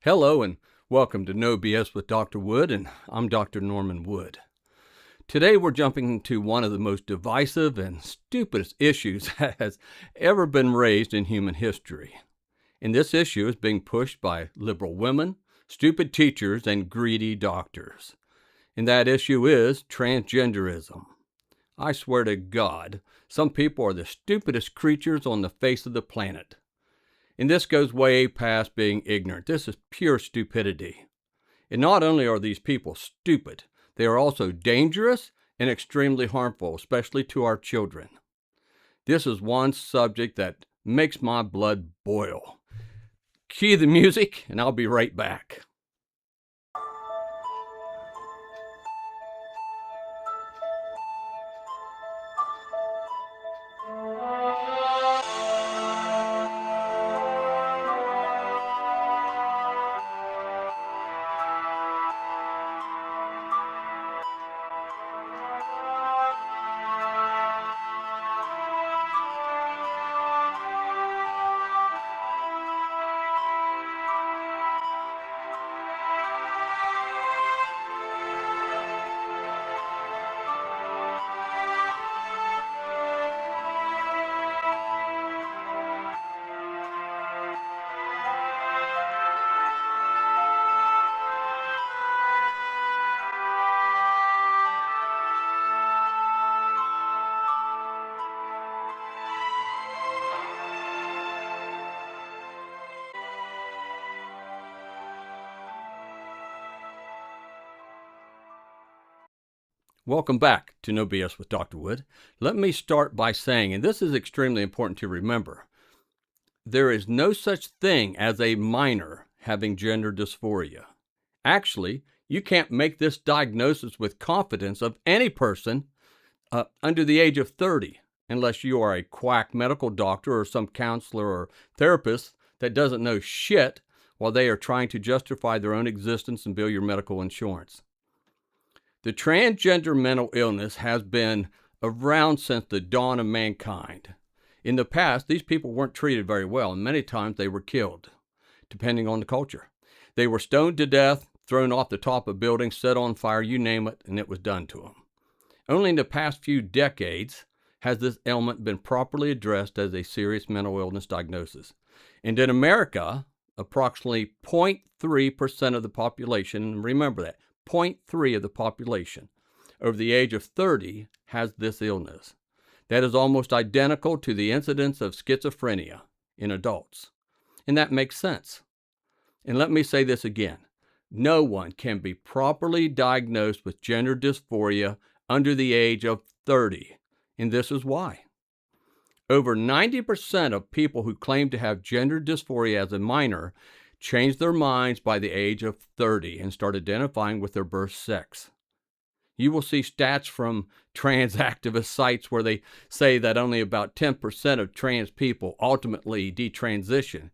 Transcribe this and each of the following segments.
Hello and welcome to No BS with Dr. Wood, and I'm Dr. Norman Wood. Today we're jumping into one of the most divisive and stupidest issues that has ever been raised in human history. And this issue is being pushed by liberal women, stupid teachers, and greedy doctors. And that issue is transgenderism. I swear to God, some people are the stupidest creatures on the face of the planet. And this goes way past being ignorant. This is pure stupidity. And not only are these people stupid, they are also dangerous and extremely harmful, especially to our children. This is one subject that makes my blood boil. Cue the music, and I'll be right back. Welcome back to No BS with Dr. Wood. Let me start by saying, and this is extremely important to remember, there is no such thing as a minor having gender dysphoria. Actually, you can't make this diagnosis with confidence of any person under the age of 30, unless you are a quack medical doctor or some counselor or therapist that doesn't know shit while they are trying to justify their own existence and bill your medical insurance. The transgender mental illness has been around since the dawn of mankind. In the past, these people weren't treated very well, and many times they were killed, depending on the culture. They were stoned to death, thrown off the top of buildings, set on fire, you name it, and it was done to them. Only in the past few decades has this ailment been properly addressed as a serious mental illness diagnosis. And in America, approximately 0.3% of the population, and remember that, 0.3% of the population over the age of 30 has this illness. That is almost identical to the incidence of schizophrenia in adults. And that makes sense. And let me say this again. No one can be properly diagnosed with gender dysphoria under the age of 30. And this is why. Over 90% of people who claim to have gender dysphoria as a minor change their minds by the age of 30 and start identifying with their birth sex. You will see stats from trans activist sites where they say that only about 10% of trans people ultimately detransition.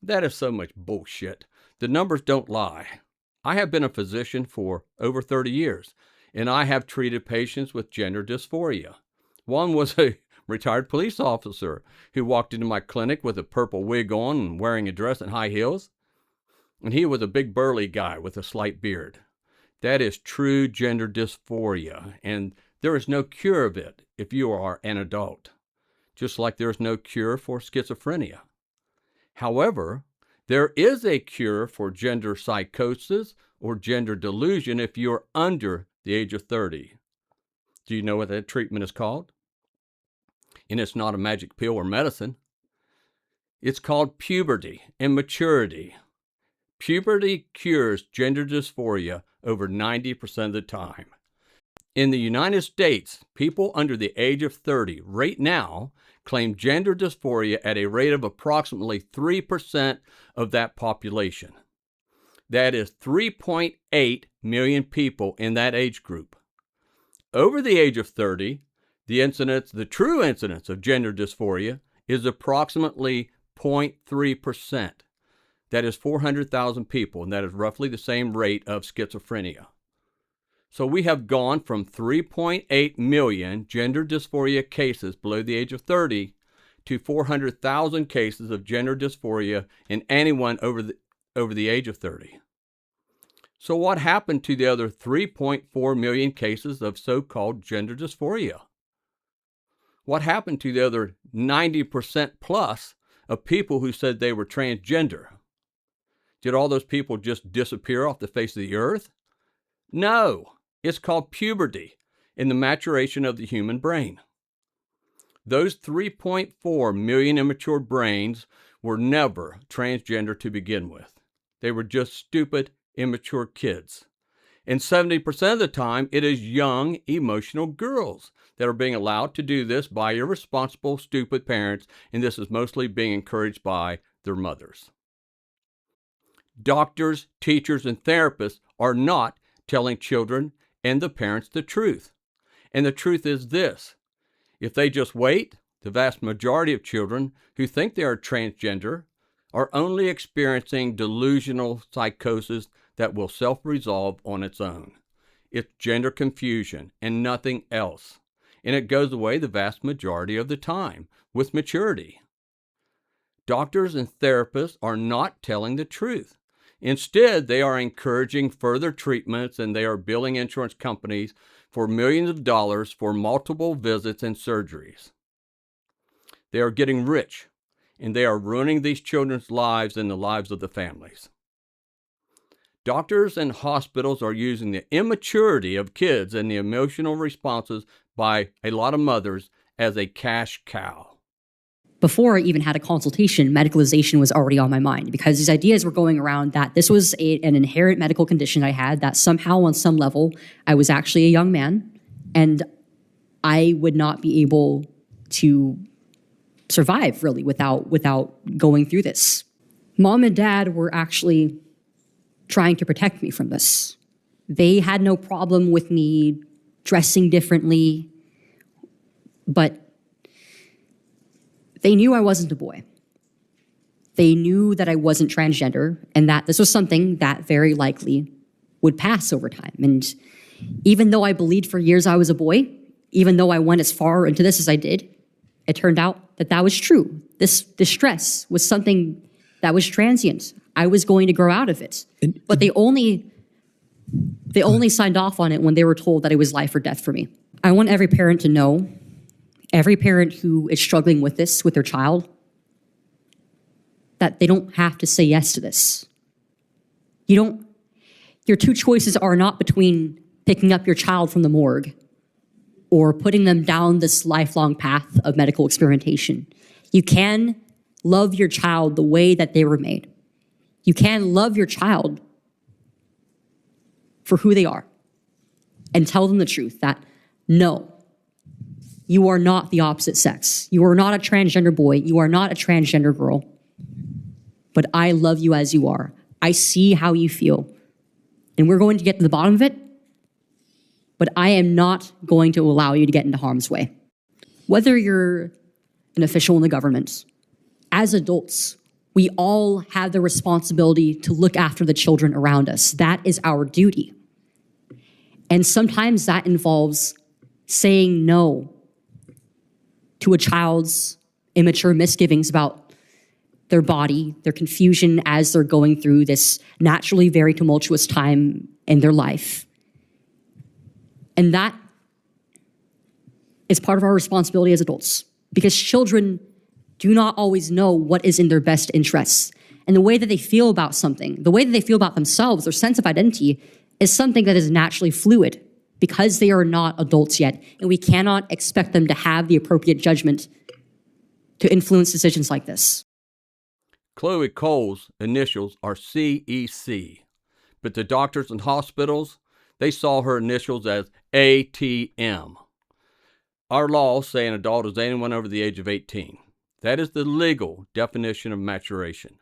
That is so much bullshit. The numbers don't lie. I have been a physician for over 30 years, and I have treated patients with gender dysphoria. One was a retired police officer who walked into my clinic with a purple wig on and wearing a dress and high heels. And he was a big burly guy with a slight beard. That is true gender dysphoria, and there is no cure of it if you are an adult, just like there is no cure for schizophrenia. However, there is a cure for gender psychosis or gender delusion if you're under the age of 30. Do you know what that treatment is called? And it's not a magic pill or medicine. It's called puberty and maturity. Puberty cures gender dysphoria over 90% of the time. In the United States, people under the age of 30 right now claim gender dysphoria at a rate of approximately 3% of that population. That is 3.8 million people in that age group. Over the age of 30, the true incidence of gender dysphoria is approximately 0.3%. That is 400,000 people, and that is roughly the same rate of schizophrenia. So we have gone from 3.8 million gender dysphoria cases below the age of 30 to 400,000 cases of gender dysphoria in anyone over over the age of 30. So what happened to the other 3.4 million cases of so-called gender dysphoria? What happened to the other 90% plus of people who said they were transgender? Did all those people just disappear off the face of the earth? No, it's called puberty and the maturation of the human brain. Those 3.4 million immature brains were never transgender to begin with. They were just stupid, immature kids. And 70% of the time, it is young, emotional girls that are being allowed to do this by irresponsible, stupid parents, and this is mostly being encouraged by their mothers. Doctors, teachers, and therapists are not telling children and the parents the truth. And the truth is this: if they just wait, the vast majority of children who think they are transgender are only experiencing delusional psychosis that will self-resolve on its own. It's gender confusion and nothing else. And it goes away the vast majority of the time with maturity. Doctors and therapists are not telling the truth. Instead, they are encouraging further treatments and they are billing insurance companies for millions of dollars for multiple visits and surgeries. They are getting rich and they are ruining these children's lives and the lives of the families. Doctors and hospitals are using the immaturity of kids and the emotional responses by a lot of mothers as a cash cow. Before I even had a consultation, medicalization was already on my mind because these ideas were going around that this was an inherent medical condition I had, that somehow on some level I was actually a young man and I would not be able to survive really without going through this. Mom and dad were actually trying to protect me from this. They had no problem with me dressing differently, but they knew I wasn't a boy. They knew that I wasn't transgender and that this was something that very likely would pass over time. And even though I believed for years I was a boy, even though I went as far into this as I did, it turned out that that was true. This distress was something that was transient. I was going to grow out of it. But they only signed off on it when they were told that it was life or death for me. I want every parent to know, every parent who is struggling with this with their child, that they don't have to say yes to this. Your two choices are not between picking up your child from the morgue or putting them down this lifelong path of medical experimentation. You can love your child the way that they were made. You can love your child for who they are and tell them the truth that no, you are not the opposite sex. You are not a transgender boy. You are not a transgender girl. But I love you as you are. I see how you feel. And we're going to get to the bottom of it, but I am not going to allow you to get into harm's way. Whether you're an official in the government, as adults, we all have the responsibility to look after the children around us. That is our duty. And sometimes that involves saying no to a child's immature misgivings about their body, their confusion as they're going through this naturally very tumultuous time in their life. And that is part of our responsibility as adults, because children do not always know what is in their best interests. And the way that they feel about something, the way that they feel about themselves, their sense of identity, is something that is naturally fluid because they are not adults yet. And we cannot expect them to have the appropriate judgment to influence decisions like this. Chloe Cole's initials are CEC, but the doctors and hospitals, they saw her initials as ATM. Our laws say an adult is anyone over the age of 18. That is the legal definition of maturation,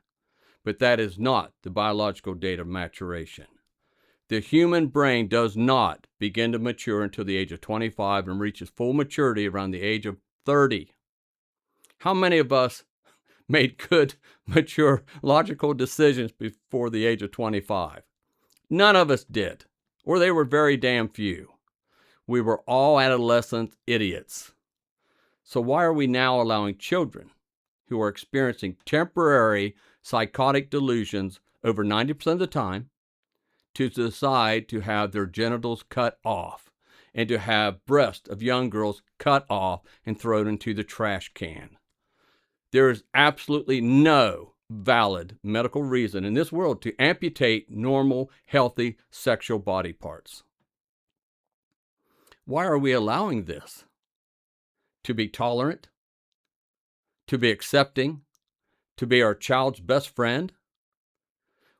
but that is not the biological date of maturation. The human brain does not begin to mature until the age of 25 and reaches full maturity around the age of 30. How many of us made good, mature, logical decisions before the age of 25? None of us did, or they were very damn few. We were all adolescent idiots. So why are we now allowing children who are experiencing temporary psychotic delusions over 90% of the time, to decide to have their genitals cut off and to have breasts of young girls cut off and thrown into the trash can. There is absolutely no valid medical reason in this world to amputate normal, healthy sexual body parts. Why are we allowing this? To be tolerant? To be accepting? To be our child's best friend?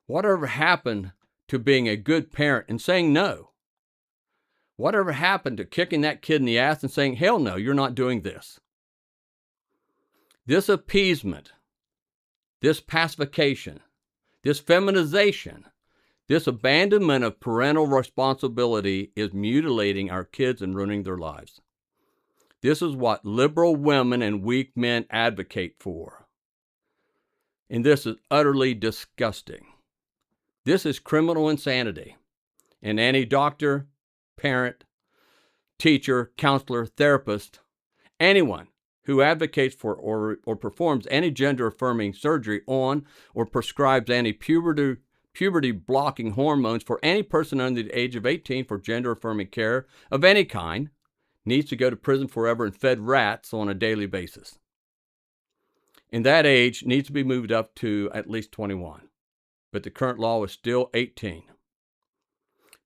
Whatever happened to being a good parent and saying no? Whatever happened to kicking that kid in the ass and saying, hell no, you're not doing this? This appeasement, this pacification, this feminization, this abandonment of parental responsibility is mutilating our kids and ruining their lives. This is what liberal women and weak men advocate for. And this is utterly disgusting. This is criminal insanity. And any doctor, parent, teacher, counselor, therapist, anyone who advocates for or performs any gender-affirming surgery on or prescribes any puberty-blocking hormones for any person under the age of 18 for gender-affirming care of any kind needs to go to prison forever and fed rats on a daily basis. And that age needs to be moved up to at least 21. But the current law is still 18.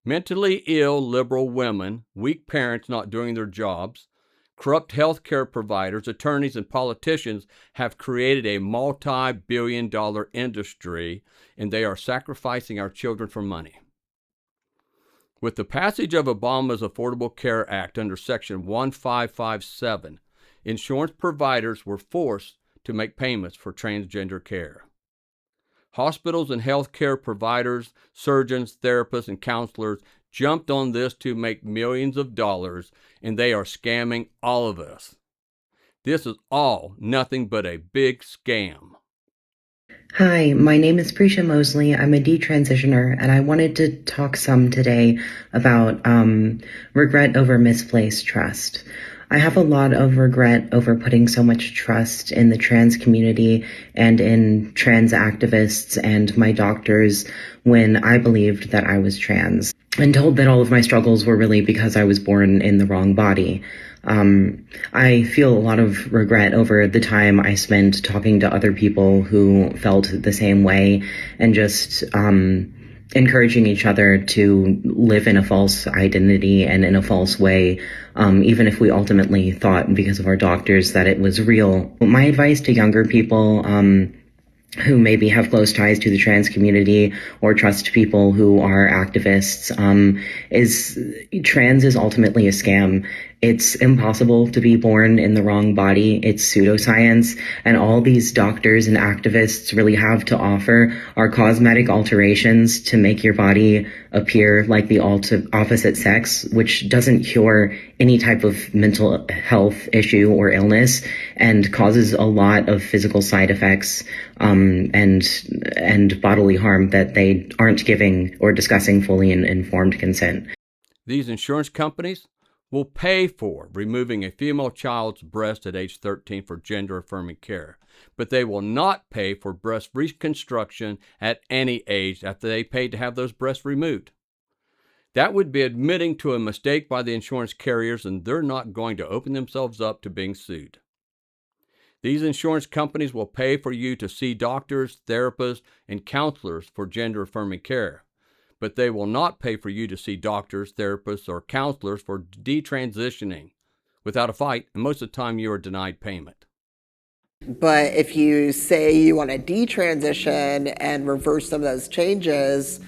Mentally ill liberal women, weak parents not doing their jobs, corrupt healthcare providers, attorneys, and politicians have created a multi-billion-dollar industry, and they are sacrificing our children for money. With the passage of Obama's Affordable Care Act under Section 1557, insurance providers were forced to make payments for transgender care. Hospitals and healthcare providers, surgeons, therapists, and counselors jumped on this to make millions of dollars, and they are scamming all of us. This is all nothing but a big scam. Hi, my name is Prisha Mosley. I'm a detransitioner, and I wanted to talk some today about regret over misplaced trust. I have a lot of regret over putting so much trust in the trans community and in trans activists and my doctors when I believed that I was trans, and told that all of my struggles were really because I was born in the wrong body. I feel a lot of regret over the time I spent talking to other people who felt the same way and just encouraging each other to live in a false identity and in a false way, even if we ultimately thought because of our doctors that it was real. My advice to younger people who maybe have close ties to the trans community or trust people who are activists is trans is ultimately a scam. It's impossible to be born in the wrong body. It's pseudoscience. And all these doctors and activists really have to offer are cosmetic alterations to make your body appear like the opposite sex, which doesn't cure any type of mental health issue or illness and causes a lot of physical side effects and bodily harm that they aren't giving or discussing fully in informed consent. These insurance companies will pay for removing a female child's breast at age 13 for gender-affirming care, but they will not pay for breast reconstruction at any age after they paid to have those breasts removed. That would be admitting to a mistake by the insurance carriers, and they're not going to open themselves up to being sued. These insurance companies will pay for you to see doctors, therapists, and counselors for gender-affirming care, but they will not pay for you to see doctors, therapists, or counselors for detransitioning without a fight, and most of the time you are denied payment. But if you say you want to detransition and reverse some of those changes,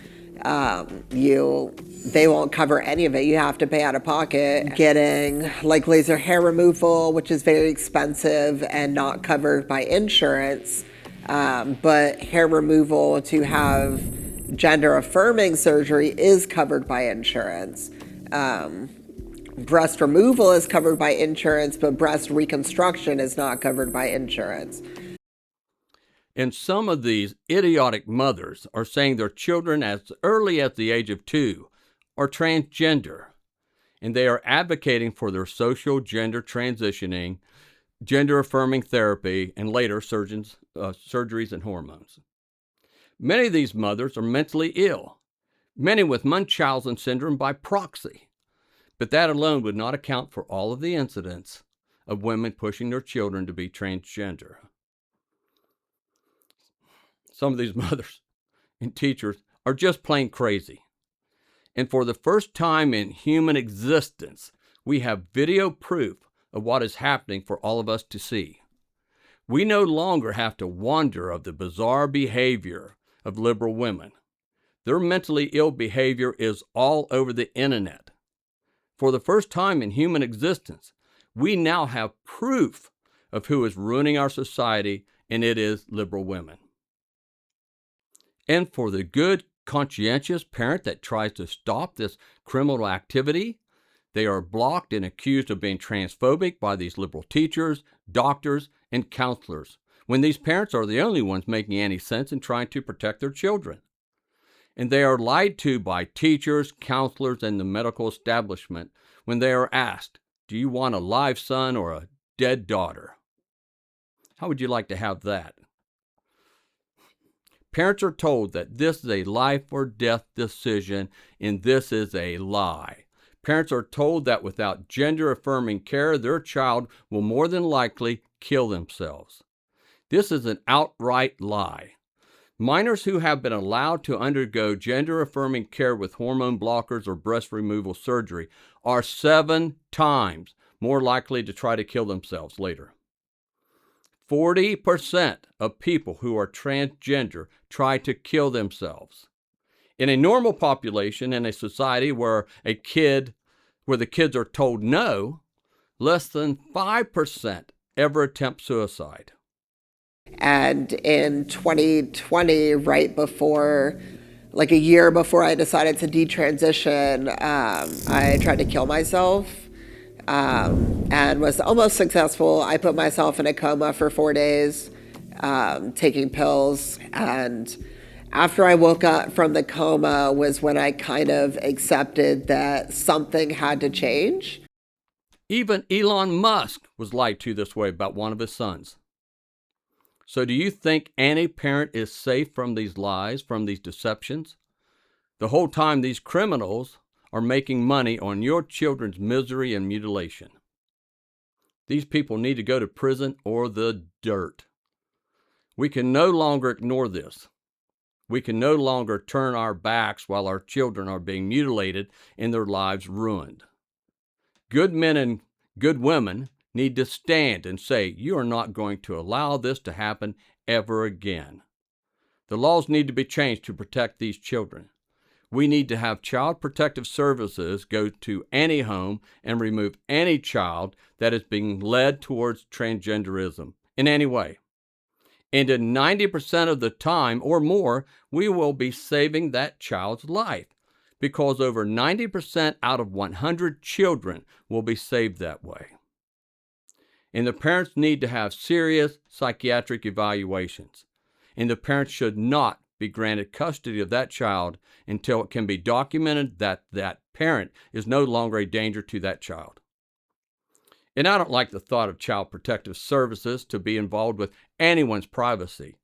they won't cover any of it. You have to pay out of pocket. Getting like laser hair removal, which is very expensive and not covered by insurance, but hair removal to have gender affirming surgery is covered by insurance. Breast removal is covered by insurance, but breast reconstruction is not covered by insurance. And some of these idiotic mothers are saying their children as early as the age of 2 are transgender, and they are advocating for their social gender transitioning, gender affirming therapy, and later surgeries and hormones. Many of these mothers are mentally ill, many with Munchausen syndrome by proxy. But that alone would not account for all of the incidents of women pushing their children to be transgender. Some of these mothers and teachers are just plain crazy. And for the first time in human existence, we have video proof of what is happening for all of us to see. We no longer have to wonder of the bizarre behavior of liberal women. Their mentally ill behavior is all over the internet. For the first time in human existence, we now have proof of who is ruining our society, and it is liberal women. And for the good, conscientious parent that tries to stop this criminal activity, they are blocked and accused of being transphobic by these liberal teachers, doctors, and counselors, when these parents are the only ones making any sense in trying to protect their children. And they are lied to by teachers, counselors, and the medical establishment when they are asked, do you want a live son or a dead daughter? How would you like to have that? Parents are told that this is a life or death decision, and this is a lie. Parents are told that without gender-affirming care, their child will more than likely kill themselves. This is an outright lie. Minors who have been allowed to undergo gender-affirming care with hormone blockers or breast removal surgery are 7 times more likely to try to kill themselves later. 40% of people who are transgender try to kill themselves. In a normal population, in a society where the kids are told no, less than 5% ever attempt suicide. And in 2020, right before, like a year before I decided to detransition, I tried to kill myself and was almost successful. I put myself in a coma for 4 days, taking pills. And after I woke up from the coma was when I kind of accepted that something had to change. Even Elon Musk was lied to this way about one of his sons. So do you think any parent is safe from these lies, from these deceptions? The whole time these criminals are making money on your children's misery and mutilation. These people need to go to prison or the dirt. We can no longer ignore this. We can no longer turn our backs while our children are being mutilated and their lives ruined. Good men and good women need to stand and say, you are not going to allow this to happen ever again. The laws need to be changed to protect these children. We need to have Child Protective Services go to any home and remove any child that is being led towards transgenderism in any way. And in 90% of the time or more, we will be saving that child's life, because over 90% out of 100 children will be saved that way. And the parents need to have serious psychiatric evaluations. And the parents should not be granted custody of that child until it can be documented that that parent is no longer a danger to that child. And I don't like the thought of Child Protective Services to be involved with anyone's privacy.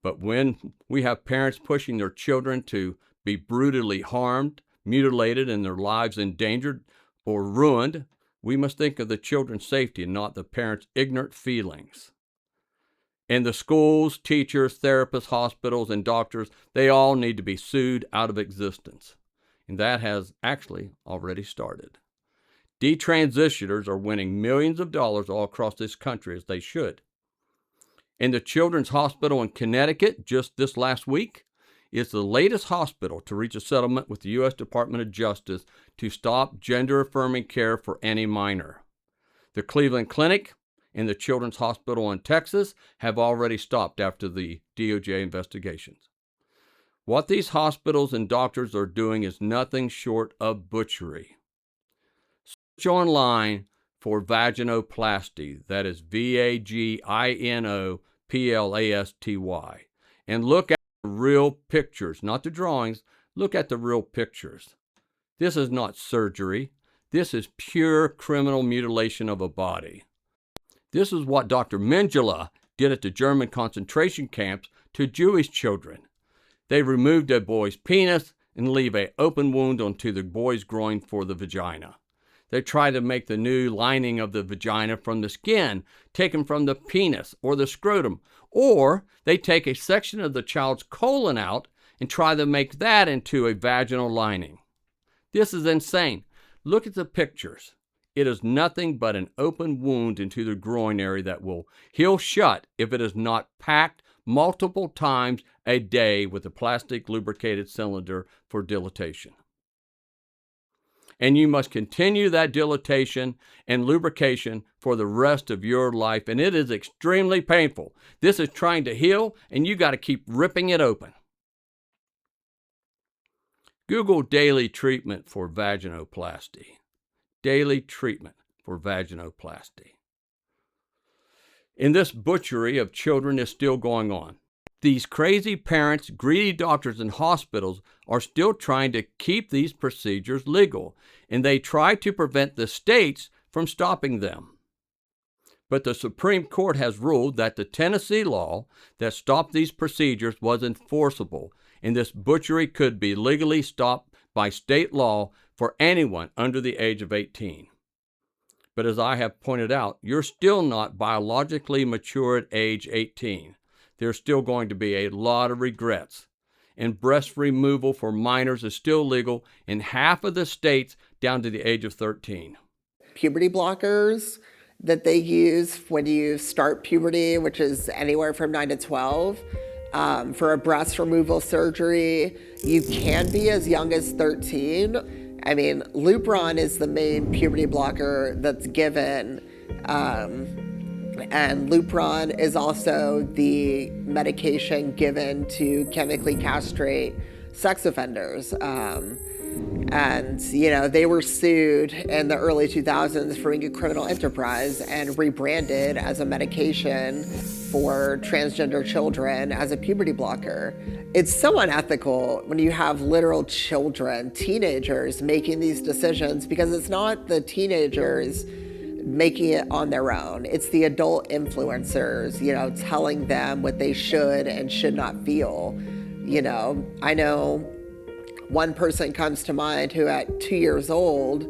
But when we have parents pushing their children to be brutally harmed, mutilated, and their lives endangered or ruined, we must think of the children's safety and not the parents' ignorant feelings. And the schools, teachers, therapists, hospitals, and doctors, they all need to be sued out of existence. And that has actually already started. Detransitioners are winning millions of dollars all across this country, as they should. And the Children's Hospital in Connecticut, just this last week, is the latest hospital to reach a settlement with the U.S. Department of Justice to stop gender-affirming care for any minor. The Cleveland Clinic and the Children's Hospital in Texas have already stopped after the DOJ investigations. What these hospitals and doctors are doing is nothing short of butchery. Search online for vaginoplasty, that is vaginoplasty, and look at the real pictures, not the drawings. Look at the real pictures. This is not surgery. This is pure criminal mutilation of a body. This is what Dr. Mengele did at the German concentration camps to Jewish children. They removed a boy's penis and leave an open wound onto the boy's groin for the vagina. They try to make the new lining of the vagina from the skin taken from the penis or the scrotum, or they take a section of the child's colon out and try to make that into a vaginal lining. This is insane. Look at the pictures. It is nothing but an open wound into the groin area that will heal shut if it is not packed multiple times a day with a plastic lubricated cylinder for dilatation. And you must continue that dilatation and lubrication for the rest of your life, and it is extremely painful. This is trying to heal, and you got to keep ripping it open. Google daily treatment for vaginoplasty. Daily treatment for vaginoplasty. And this butchery of children is still going on. These crazy parents, greedy doctors, and hospitals are still trying to keep these procedures legal, and they try to prevent the states from stopping them. But the Supreme Court has ruled that the Tennessee law that stopped these procedures was enforceable, and this butchery could be legally stopped by state law for anyone under the age of 18. But as I have pointed out, you're still not biologically mature at age 18. There's still going to be a lot of regrets. And breast removal for minors is still legal in half of the states down to the age of 13. Puberty blockers that they use when you start puberty, which is anywhere from 9 to 12. For a breast removal surgery, you can be as young as 13. I mean, Lupron is the main puberty blocker that's given. And Lupron is also the medication given to chemically castrate sex offenders. And, you know, they were sued in the early 2000s for being a criminal enterprise and rebranded as a medication for transgender children as a puberty blocker. It's so unethical when you have literal children, teenagers, making these decisions, because it's not the teenagers making it on their own. It's the adult influencers, you know, telling them what they should and should not feel. You know, I know one person comes to mind who at 2 years old,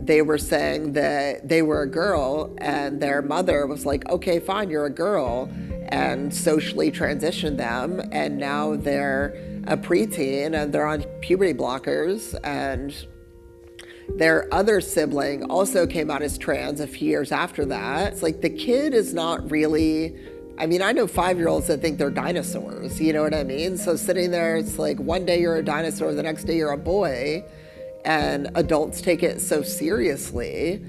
they were saying that they were a girl and their mother was like, okay, fine, you're a girl, and socially transitioned them. And now they're a preteen and they're on puberty blockers. And their other sibling also came out as trans a few years after that. It's like the kid is not really, I mean, I know 5-year-olds that think they're dinosaurs, you know what I mean? So sitting there, it's like one day you're a dinosaur, the next day you're a boy, and adults take it so seriously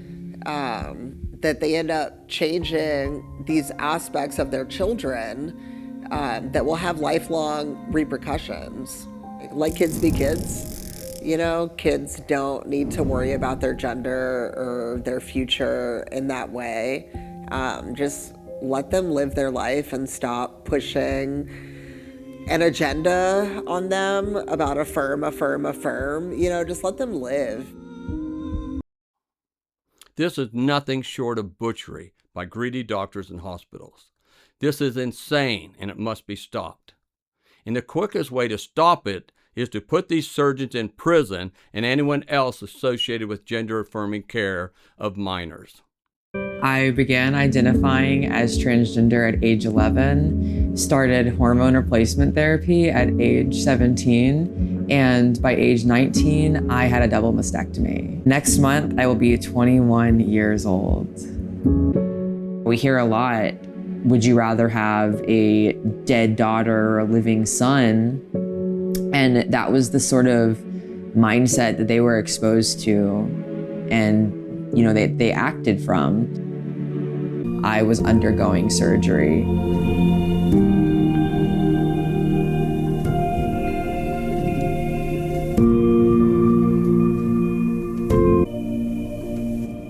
that they end up changing these aspects of their children that will have lifelong repercussions. Let kids be kids. You know, kids don't need to worry about their gender or their future in that way. Just let them live their life and stop pushing an agenda on them about affirm. You know, just let them live. This is nothing short of butchery by greedy doctors and hospitals. This is insane, and it must be stopped. And the quickest way to stop it is to put these surgeons in prison and anyone else associated with gender-affirming care of minors. I began identifying as transgender at age 11, started hormone replacement therapy at age 17, and by age 19, I had a double mastectomy. Next month, I will be 21 years old. We hear a lot, would you rather have a dead daughter or a living son? And that was the sort of mindset that they were exposed to and, you know, they acted from. I was undergoing surgery.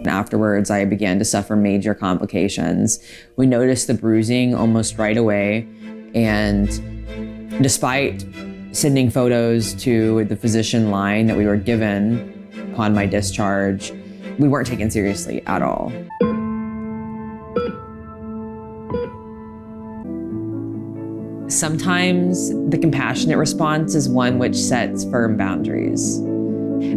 Afterwards, I began to suffer major complications. We noticed the bruising almost right away, and despite sending photos to the physician line that we were given upon my discharge, we weren't taken seriously at all. Sometimes the compassionate response is one which sets firm boundaries.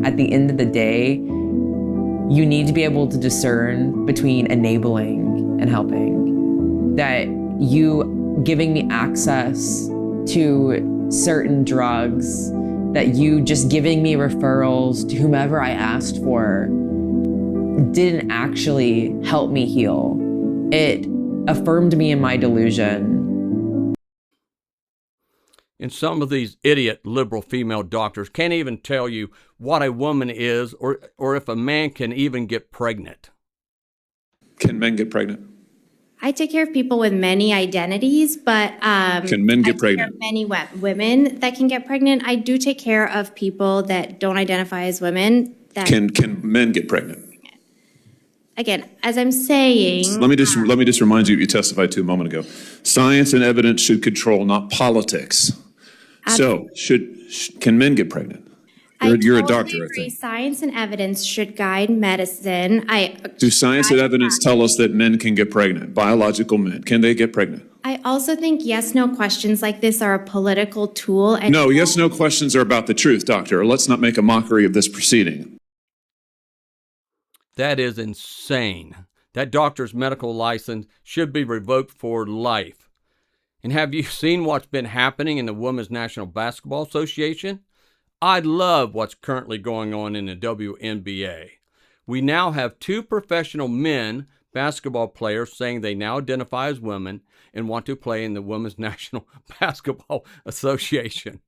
At the end of the day, you need to be able to discern between enabling and helping. That you giving me access to certain drugs, that you just giving me referrals to whomever I asked for didn't actually help me heal. It affirmed me in my delusion. And some of these idiot liberal female doctors can't even tell you what a woman is or if a man can even get pregnant. Can men get pregnant? I take care of people with many identities, but Can men get I take care pregnant? of many women that can get pregnant. I do take care of people that don't identify as women. That Can men get pregnant? again, as I'm saying, Let me just remind you what you testified to a moment ago. Science and evidence should control, not politics. So can men get pregnant? You're a totally doctor, I agree. think. Science and evidence should guide medicine. Do science and evidence tell us that men can get pregnant? Biological men, can they get pregnant? I also think yes/no questions like this are a political tool. And No, yes/no questions are about the truth, doctor. Let's not make a mockery of this proceeding. That is insane. That doctor's medical license should be revoked for life. And have you seen what's been happening in the Women's National Basketball Association? I love what's currently going on in the WNBA. We now have 2 professional men basketball players saying they now identify as women and want to play in the Women's National Basketball Association.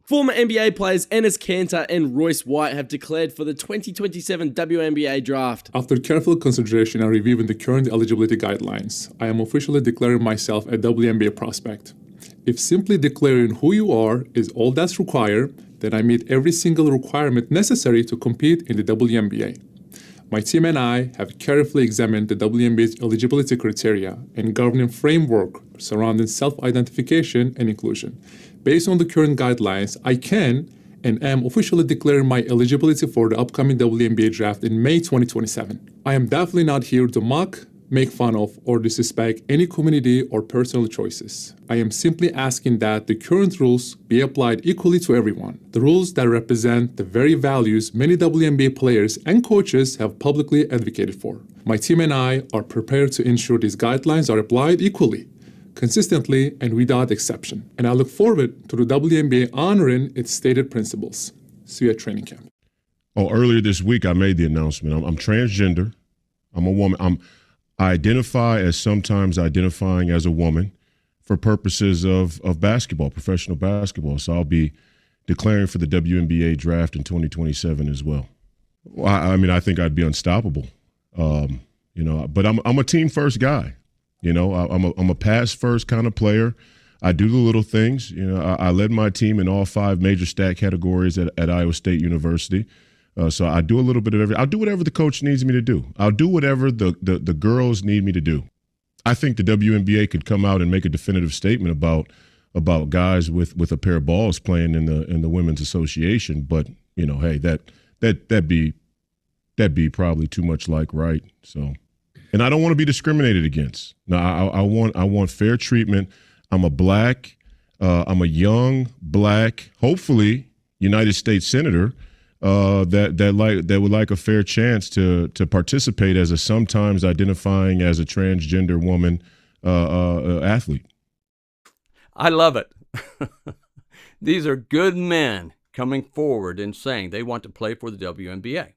Former NBA players Enes Kanter and Royce White have declared for the 2027 WNBA draft. After careful consideration and reviewing the current eligibility guidelines, I am officially declaring myself a WNBA prospect. If simply declaring who you are is all that's required, then I meet every single requirement necessary to compete in the WNBA. My team and I have carefully examined the WNBA's eligibility criteria and governing framework surrounding self-identification and inclusion. Based on the current guidelines, I can and am officially declaring my eligibility for the upcoming WNBA draft in May 2027. I am definitely not here to mock, make fun of, or disrespect any community or personal choices. I am simply asking that the current rules be applied equally to everyone. The rules that represent the very values many WNBA players and coaches have publicly advocated for. My team and I are prepared to ensure these guidelines are applied equally, consistently, and without exception. And I look forward to the WNBA honoring its stated principles. See you at training camp. Oh, earlier this week I made the announcement. I'm transgender. I'm a woman. I identify as sometimes identifying as a woman for purposes of basketball, professional basketball. So I'll be declaring for the WNBA draft in 2027 as well. I think I'd be unstoppable. But I'm a team first guy. I'm a pass first kind of player. I do the little things. I led my team in all 5 major stat categories at Iowa State University. So I do a little bit of everything. I'll do whatever the coach needs me to do. I'll do whatever the girls need me to do. I think the WNBA could come out and make a definitive statement about guys with a pair of balls playing in the women's association. But hey, that'd be probably too much like right. So, and I don't want to be discriminated against. No, I want fair treatment. I'm a young black, hopefully United States senator. That would like a fair chance to participate as a sometimes identifying as a transgender woman athlete. I love it. These are good men coming forward and saying they want to play for the WNBA.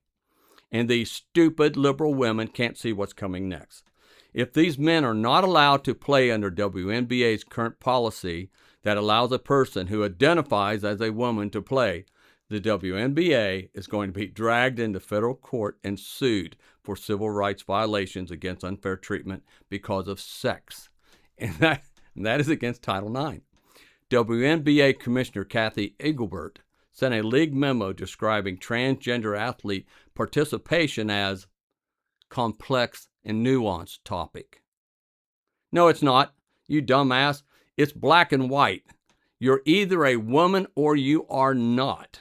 And these stupid liberal women can't see what's coming next. If these men are not allowed to play under WNBA's current policy that allows a person who identifies as a woman to play, the WNBA is going to be dragged into federal court and sued for civil rights violations against unfair treatment because of sex. And that is against Title IX. WNBA Commissioner Kathy Engelbert sent a league memo describing transgender athlete participation as complex and nuanced topic. No, it's not, you dumbass. It's black and white. You're either a woman or you are not.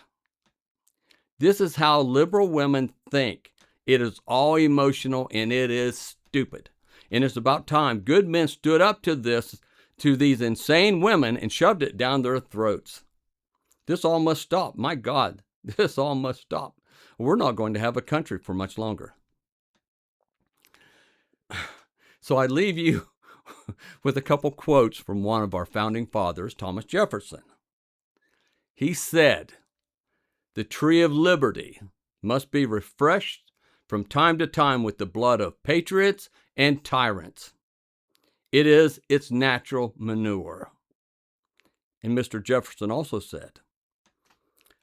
This is how liberal women think. It is all emotional and it is stupid. And it's about time good men stood up to this to these insane women and shoved it down their throats. This all must stop. My God, this all must stop. We're not going to have a country for much longer. So I leave you with a couple quotes from one of our founding fathers, Thomas Jefferson. He said, "The tree of liberty must be refreshed from time to time with the blood of patriots and tyrants. It is its natural manure." And Mr. Jefferson also said,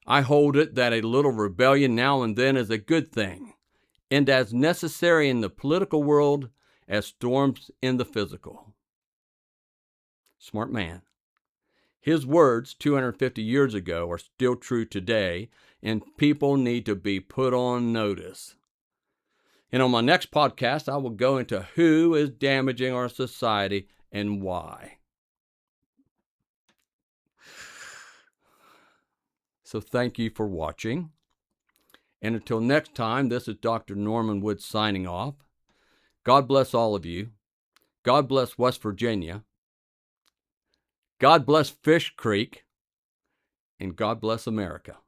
"I hold it that a little rebellion now and then is a good thing, and as necessary in the political world as storms in the physical." Smart man. His words 250 years ago are still true today, and people need to be put on notice. And on my next podcast, I will go into who is damaging our society and why. So thank you for watching. And until next time, this is Dr. Norman Wood signing off. God bless all of you. God bless West Virginia. God bless Fish Creek. And God bless America.